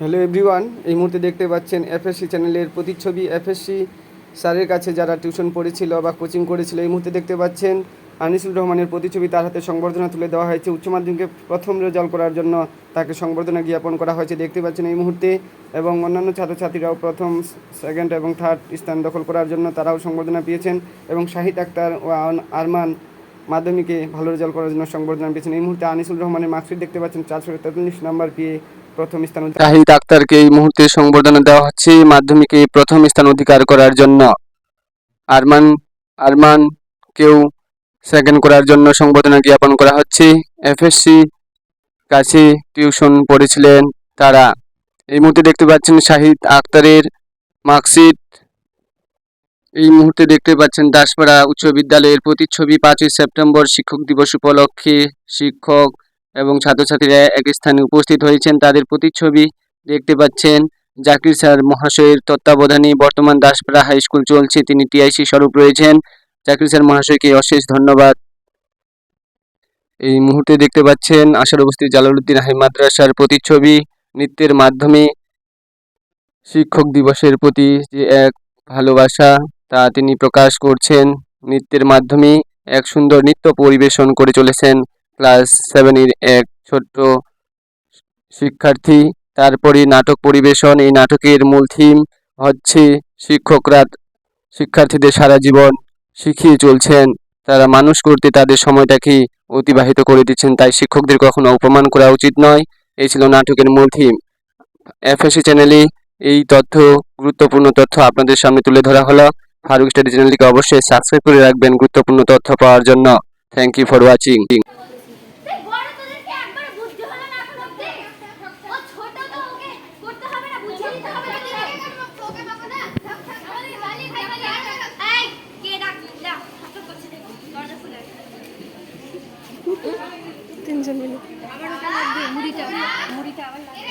Hello everyone, এই মুহূর্তে দেখতে পাচ্ছেন এফএসসি চ্যানেলের প্রতিচ্ছবি। এফএসসি স্যারের কাছে যারা টিউশন পড়েছিল বা কোচিং করেছিল, এই মুহূর্তে দেখতে পাচ্ছেন আনিসুল রহমানের প্রতিচ্ছবি। তার হাতে সংবর্ধনা তুলে দেওয়া হয়েছে। উচ্চ মাধ্যমিকে প্রথম রেজাল্ট করার জন্য তাকে সংবর্ধনা জ্ঞাপন করা হয়েছে দেখতে পাচ্ছেন এই মুহূর্তে। এবং অন্যান্য ছাত্রছাত্রীরাও প্রথম, সেকেন্ড এবং থার্ড স্থান দখল করার জন্য তারাও সংবর্ধনা পেয়েছেন। এবং শাহিদ আক্তার ও আরমান মাধ্যমিকে ভালো রেজাল্ট করার জন্য সংবর্ধনা পেয়েছেন। এই মুহূর্তে আনিসুল রহমানের মার্কশিট দেখতে পাচ্ছেন, 443 নাম্বার পেয়ে প্রথম স্থান। শাহিদ আক্তারকে এই মুহূর্তে সংবর্ধনা দেওয়া হচ্ছে মাধ্যমিকে প্রথম স্থান অধিকার করার জন্য। আরমান আরমানকেও সেকেন্ড করার জন্য সংবর্ধনা জ্ঞাপন করা হচ্ছে। এফএসসি কাছে টিউশন পড়েছিলেন তারা। এই মুহূর্তে দেখতে পাচ্ছেন শাহিদ আক্তারের মার্কশিট। এই মুহূর্তে দেখতে পাচ্ছেন দাসপাড়া উচ্চ বিদ্যালয়ের প্রতিচ্ছবি। 5ই সেপ্টেম্বর শিক্ষক দিবস উপলক্ষে শিক্ষক এবং ছাত্রছাত্রীরা এক স্থানে উপস্থিত হয়েছেন। তাদের প্রতিচ্ছবি দেখতে পাচ্ছেন। জাকির স্যার মহাশয়ের তত্ত্বাবধানে বর্তমান দাসপাড়া হাই স্কুল চলছে। তিনি টিআইসি স্বরূপ রয়েছেন। জাকির স্যার মহাশয়কে অশেষ ধন্যবাদ। এই মুহূর্তে দেখতে পাচ্ছেন আশার উপস্থিত জালালউদ্দিন হাই মাদ্রাসার প্রতিচ্ছবি। নৃত্যের মাধ্যমে শিক্ষক দিবসের প্রতি যে এক ভালোবাসা তা তিনি প্রকাশ করছেন। নৃত্যের মাধ্যমে এক সুন্দর নৃত্য পরিবেশন করে চলেছেন ক্লাস 7-এর এক ছোট্ট শিক্ষার্থী। তারপরে নাটক পরিবেশন। এই নাটকের মূল থিম হচ্ছে শিক্ষকরা শিক্ষার্থীদের সারা জীবন শিখিয়ে চলছেন। তারা মানুষ করতে তাদের সময়টাকে অতিবাহিত করে দিচ্ছেন, তাই শিক্ষকদের কখনো অপমান করা উচিত নয়। এই ছিল নাটকের মূল থিম। এফএসসি চ্যানেলে এই গুরুত্বপূর্ণ তথ্য আপনাদের সামনে তুলে ধরা হলো। ফারুক স্টাডি চ্যানেলটিকে অবশ্যই সাবস্ক্রাইব করে রাখবেন গুরুত্বপূর্ণ তথ্য পাওয়ার জন্য। Thank you for watching. তিনজন মিলে মুড়িটা আবার লাগে